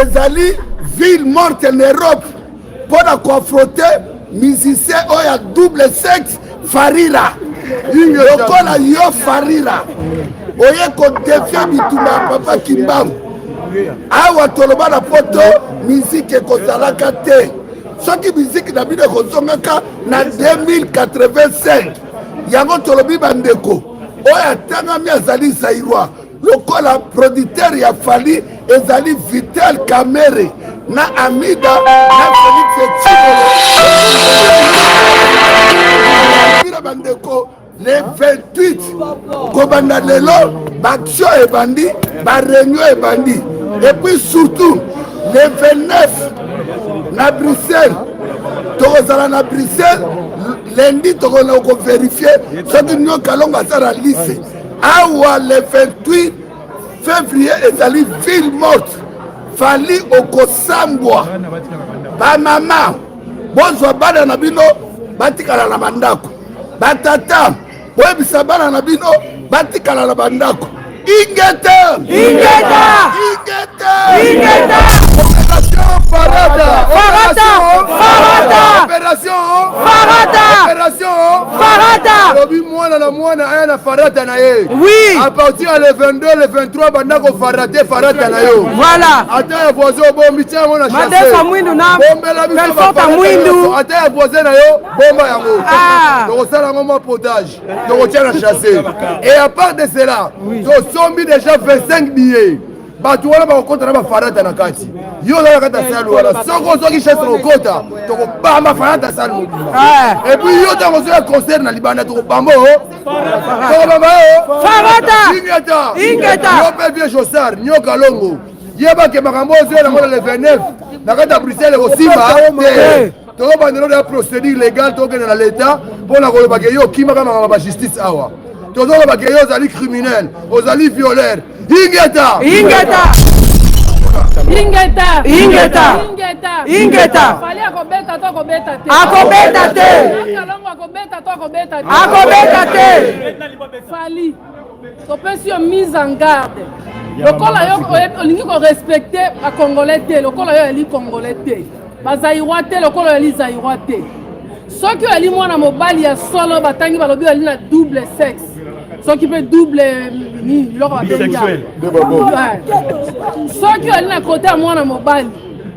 ezali ville morte en Europe pour la confronter musicien oya double sexe Farira lokola yo Farira oye kodefia bitumba ya papa Kimbangu awa toloba na poto musique ekozalaka te soki musique na bino ekozongaka na 2085 yango tolobi bandeko oyo atangami azali zairwa lokola producteur ya Fally ezali Vital Kamerhe na Amida na Félix Tshilolo bandeko le 28 kobanda lelo baction ebandi bareunion ebandi et puis surtout le 29 na Bruxelles tokozala na Bruxelles lundi tokona kovérifier soki nio kalongo aza na lise awa le 28 février ezali ville morte Fally okosambwa bamama bozwa bana na bino batikala na bandako batata boyebisa bana na bino batikala na bandako ingeta lobi mwana na mwana aya na farata na ye a partir ya le 22 le 23 bandako farate farata na yo voilà ata ya voisin obombi tia yango na Madesa Mwindu na Belfort Mwindu ata ya voisin na yo bomba yango tokosala yango mwa potage tokotia na chasse et à part de cela tosombi déjà 25 billets bato wana bakokota na bafarata na kati yo ozala kati ya sale wana soko ozwaki chaise kokota tokobamba farata sale mobima epuis yo ntango ozoya concert na libanda tokobamba tokobamba ingeta yo mpe vie josar nyoka longo yebake makambo ozoya nango na le 29 na kati ya bruxelles kosimba te tokobandelo na procédure légale tokende na l'état mpona kolobake yo okimaka makambo bajustice awa tozolobake yo ozali criminel ozali violeur ingeta Fally akobeta to akobeta te Fally topesi yo mise en garde lokola yo olingi korespecte bakongolais te lokola yo eli congolais te bazairwa te lokola yo eli zairwa te soki oyeli mwana mobali ya solo batangi balobi oyeli na double sexe soki mpe double biloko babenga soki oyeli na kote ya mwana mobali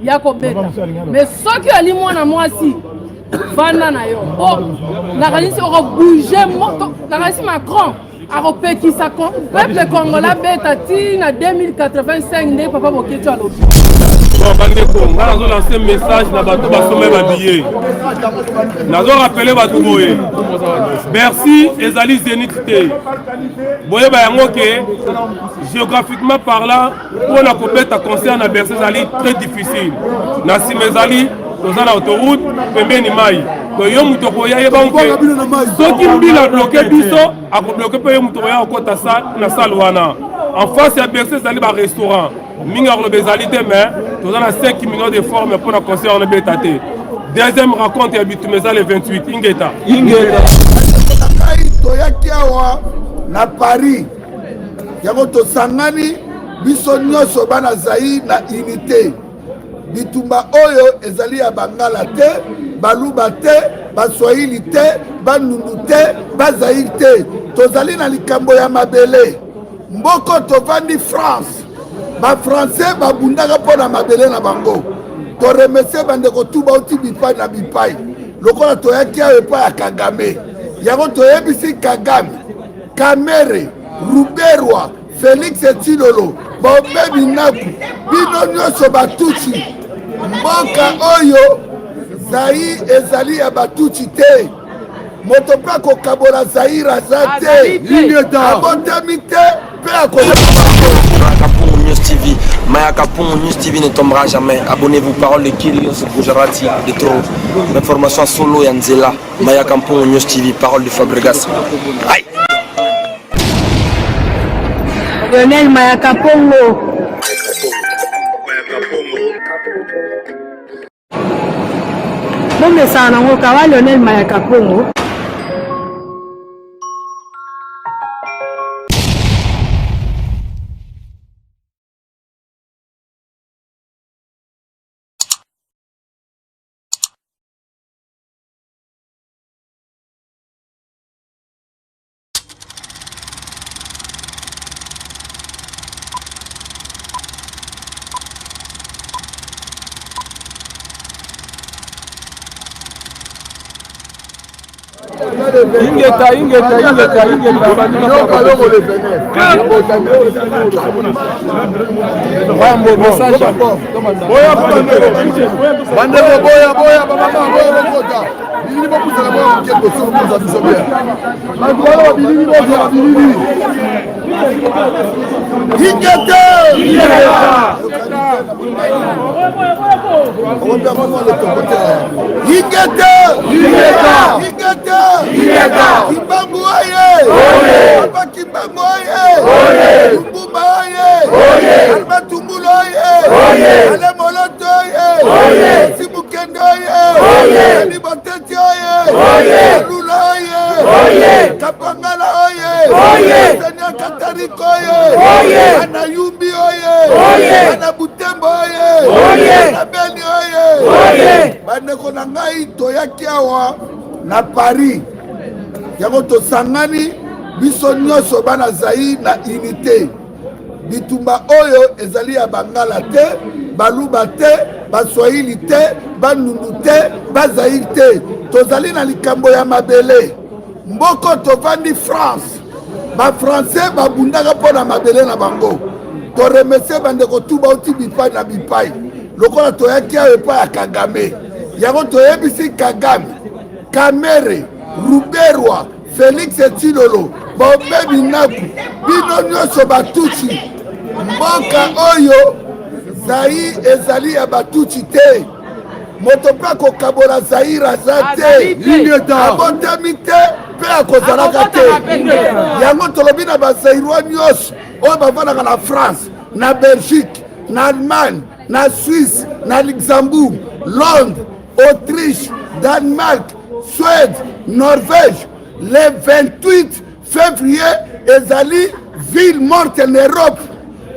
ya kobeta mais soki oyeli mwana mwasi vanda na yo nakanisi okobouge nakanisi Macron akopekisa peuple congolais beta ti na 2085 nde papa Boketi alobi bandeko nga nazolance message na bato basome babillet nazorapele bato boye Bercy ezali Zénith te boyeba yango ke géographiquement parlant mpona kobeta concert na Bercy ezali très difficile na nsima ezali toza na autoroute pembeni mai to yo moto koya yeba nke soki mbila bloke biso akobloke mpe yo moto koya kokota na sale wana en face ya Bercy ezali barestaurant mingi akoloba ezali te mais toza na 5 millions de forme mpona concert wana ebeta te deuxième rencontre ya bitume eza le 28 ingeta toyaki awa na Paris yango tosangani biso nyonso bana zai na unité bitumba oyo ezali ya bangala te baluba te baswahili te bandundu te bazairi te tozali na likambo ya mabele mboko tovandi France bafrançais babundaka mpo na mabele na bango toremercie bandeko tu bauti bipai na bipai lokola toyaki ayo epai ya Kagame yango toyebisi Kagame Kamerhe Ruberwa Félix Tshilolo baobebi naku bino nyonso batuti mboka oyo zai ezali ya batuti te moto mpe akokabola zaire aza te abotami te mpe News TV, Maya Kapon, News TV ne tombera jamais. Abonnez-vous, parole de Kylios Gujarati, de trop. L'information solo Yanzela, Maya Kapon, News TV, parole de Fabregas. Aïe! Lionel Maya Kapongo. Bon, mais ça, on a Lionel Maya Kapongo. Ingeta. Kimbangu oye! Papa Kimbangu oye! Tumbumba oye! Alba Tumbula oye! Ale Moloto oye! Sibukendo oye! Ali Boteti oye! Lula oye! Kapangala oye! Senya Katariko oye! Ana Yumbi oye! Ana Butembo oye! Ana Beni oye! Bandeko na ngai toyaki awa na Paris. Yango tosangani biso nyonso bana Zaïre na unité. Bitumba oyo ezali ya Bangala te, Baluba te, Baswahili te, Bandundu te, Bazaïre te. Tozali na likambo ya mabele. Mboko tovandi France. Ba français babundaka pona mabele na bango. To remercier bandeko tu bauti bipai na bipai. Lokola toyaki ayo epai ya Kagame. Yango toyebisi Kagame, Kamere, Ruberwa, Félix Etilolo, Bombe Binaku, bino nyonso batuchi. Mboka oyo Zaïre ezali ya batuchi te. Moto pa kokabola Zaïre aza te. Abotami te pe akozalaka te. Yango tolobi na bazaïrois nyonso oyo bavandaka na France, na Belgique, na Allemagne, na Suisse, na Luxembourg, Londres, Autriche, Danemark, Suède, Norvège, le 28 février, ezali ville morte en Europe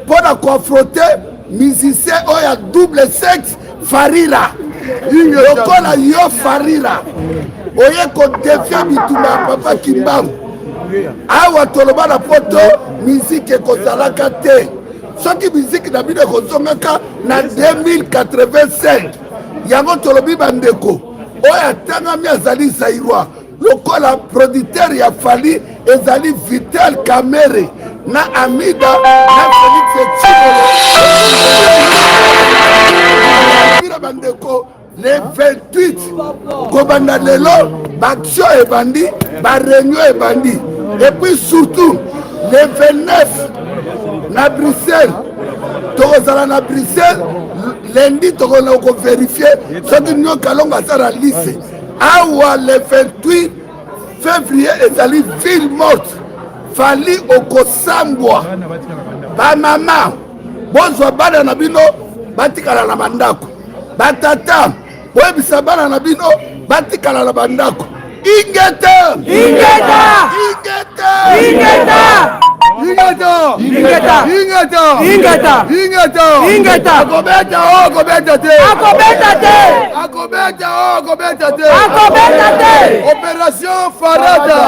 pour la confronter musicien oya double sexe Farira. Lokola yo Farira. Oye ko defia bitumba Papa Kimbangu. Awa toloba na poto musique ekozalaka te. Soki musique na bino ekozongaka na 2085. Yango tolobi bandeko oyo atangami azali Zaïrois lokola producteur ya Fali ezali Vital Kamere na Amida na Félix Etilolo bandeko le 28 kobanda lelo baction ebandi bareunion ebandi et puis surtout le 29 na Bruxelles tokozala na Bruxelles lundi tokona ko vérifier soki nyo kalonga azara lise awa le 28 février ezali ville morte Fali okosambwa bamama bozwa bana na bino batikala na bandako batata boyebisa bana na bino batikala na bandako ingeta Opération Farada.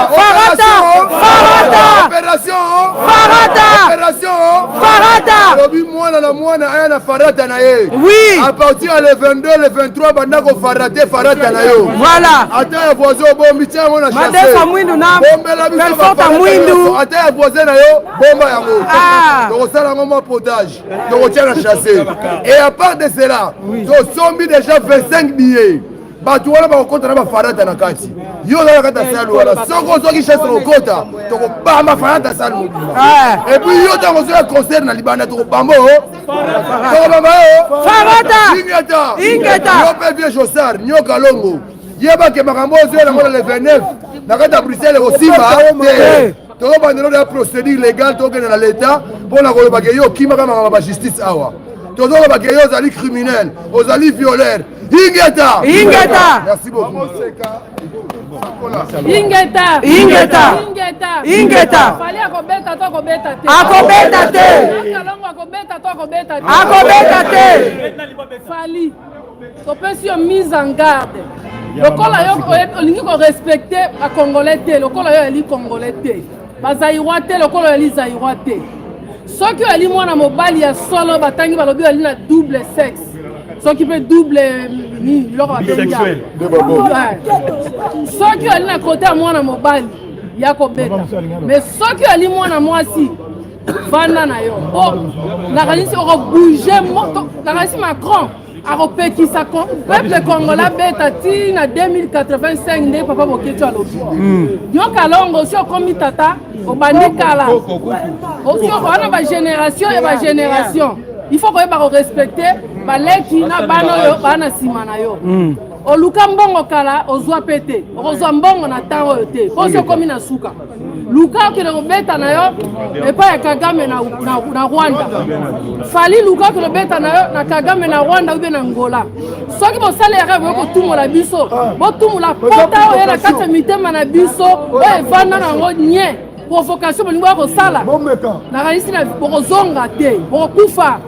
Lobi mwana na mwana aya na Farada na ye. Oui. À partir le 22, le 23 bandako Farada na yo. Voilà. Ata ya voisin bombi tia ngona chasse. Madesa mwindu na. Bombela biso Belfota mwindu. Ata ya voisin na yo bomba yango. Tokosala ngoma potage. Tokotia na chasse. Et à part de cela, tosombi déjà 25 billets. Batu wana bakokota na bafarata na kati yo na kata salu wala soko zoki chasse kokota toko bamba farata salu et puis yo tango zo concert na libanda toko bambo toko bamba farata ingeta yo pe vie Jossard nyoka longo yeba ke makambo zo na ngona le 29 na kata Bruxelles osimba toko bandelo de procédure légale toko na l'état pour na koloba ke yo kima kama ba justice awa toko ba ke yo zali criminel ozali violeur Ingeta. Merci beaucoup. Ingeta. Fali akobeta to akobeta te. Akobeta te. Fali. Topesi yo mise en garde. Lokola yo olingi ko respecter ba Congolais te. Lokola yo eli Congolais te. Ba Zaïrois te lokola yo eli Zaïrois te. Soki yo eli mwana mobali ya solo batangi balobi yo eli na double sexe. soki mpe double biloko babenga soki ali na kote ya mwana mobali ya kobeta mais soki ali mwana mwasi vanda na yo nakanisi okobouge nakanisi Macron akopekisa peuple congolais beta ti na 2085 nde papa Boketo alobi yo kalongo osi okomi tata obandi kala osi okoana bagénération ya bagénération il faut koyeba korespecte baleki na bana oyo bana nsima na yo oluka mbongo kala ozwa pe te okozwa mbongo na ntango oyo te mpo osi okomi na suka luka okende kobeta na yo epai ya Kagame na Rwanda fali luka okende kobeta na yo na Kagame na Rwanda ube na Ngola soki bosala yaka boye kotumula biso botumula pota oyo na kati ya mitema na biso oyo evanda nango nye provocation bolingo ya kosala nakanisi na bokozonga te bokokufa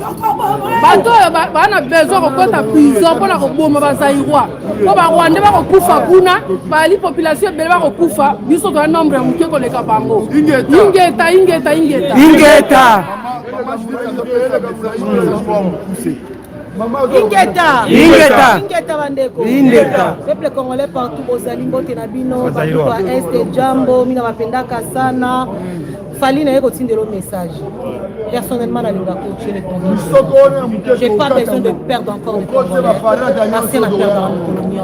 bato oyo bana besoin kokota prison mpona koboma bazairwa mpo barwande bakokufa kuna bali population ebele bakokufa biso toya nombre ya moke koleka bango ingeta Ingeta bandeko. Peuple congolais partout bozali mbote na bino ba est jambo mina bapendaka sana. Fali na yeko tindelo message. Personnellement na linga coacher les Congolais. J'ai pas besoin de perdre encore de Congolais. Parce que na perdre en colonie.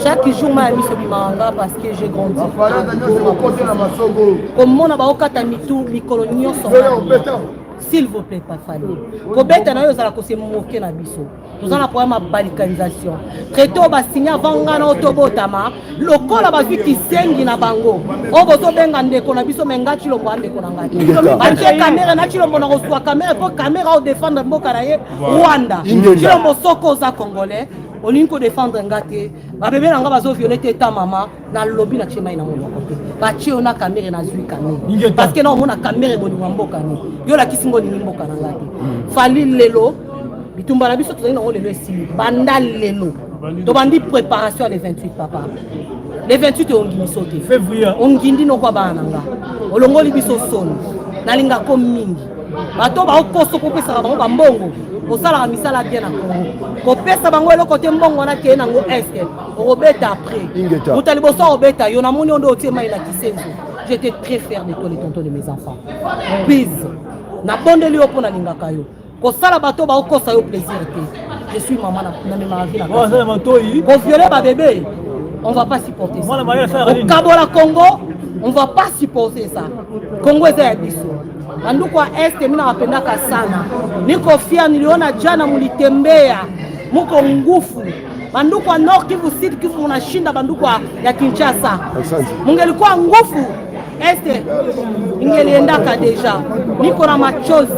Chaque jour ma vie se bimanga parce que j'ai grandi. Comme mon aba okata mitu mi colonie s'il vous plaît, pas Fali. Kobeta na yo zala ko se moquer na biso. Nous avons un problème de balkanisation. Traité ba signa vanga na otobotama, lokola ba viki sengi na bango. O bozo benga ndeko na biso menga chilombo andeko na ngati. Ba caméra na chilombo na reçoit caméra pour caméra au défendre mboka na ye Rwanda. Chilombo soko za congolais. Olinko défendre ngate. Ba bébé na nga bazo violer teta mama na lobby na chema ina mona côté. Ba chio na caméra na zui caméra. Parce que na mona caméra boni mboka ni. Yo la kisingo ni mboka na ngate. Fali lelo bitumba na biso tozali na lelo esili. Banda lelo. To bandi préparation les 28 papa. Les 28 ongini sauté. Février. Ongindi no kwa bana nga. Olongoli biso soni. Na linga ko mingi. Bato ba okoso kopesa bango bambongo. Osala misala bien na Congo. Kopesa bango le côté mbongo na ke nango est. Robeta après. Mutali boso robeta yo na moni ondo otiema ila kisenzo. J'étais très fier de toi les tontons de mes enfants. Bise. Na bondeli yo pona linga kayo. Kosala bato ba okosa yo plaisir te. Je suis maman na ma vie na. Ko violer ba bébé. On va pas supporter ça. Au Kabola Congo, on va pas supporter ça. Congo est biso. Banduku wa este mina wapendaka sana. Niko fia niliona jana mulitembea. Muko ngufu. Banduku wa Nord Kivu, Sud Kivu unashinda banduku ya Kinshasa. Mungelikuwa ngufu. Este ingeliendaka deja. Niko na machozi.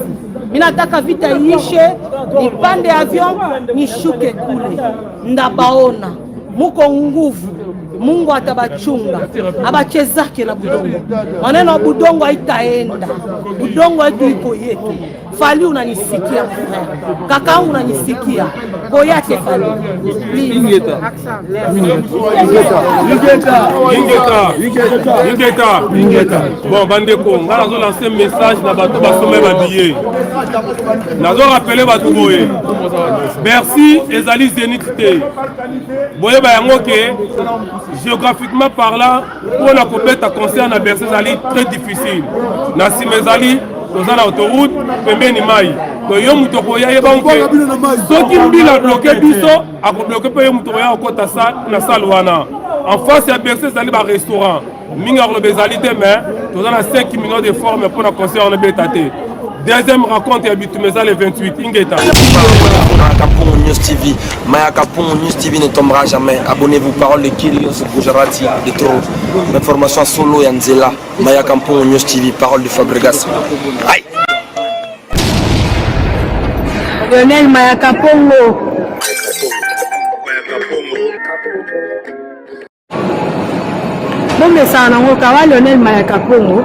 Minataka vita iishe, nipande avion, nishuke kule. Ndabaona. Muko nguvu. Mungu atabachunga. Abachezake na budongo. Maneno budongo haitaenda. Budongo haitu iko yetu. Fali unanisikia frère. Kaka unanisikia. Koyate Fali. Ingeta. Bon, bandeko, ngala zo lancer message na bato basome babillé. Nazo rappeler bato boye. Merci ezali Zénith T. Boye ba yango ke géographiquement parlant, pour la compétition concerne Bercy Zali très difficile. Na Simezali, nous allons autoroute, pembeni mai. Donc yo mutokoya yebango. Soki mbila bloqué biso, a bloqué pe yo mutokoya okota sa na salwana. En face ya Bercy Zali ba restaurant. Minga le bezalité mais nous allons 5 minutes de forme pour la concert en bétaté. Deuxième rencontre à Bitumeza le 28 Ingeta. Kapon News TV, Maya Kapon News TV ne tombera jamais. Abonnez-vous, parole de Kylios Gujarati de trop. Information solo Yanzela, Maya Kapon News TV, parole de Fabregas. Aïe. Lionel Maya Kapongo. Bon, mais ça, on a Lionel Maya Kapongo.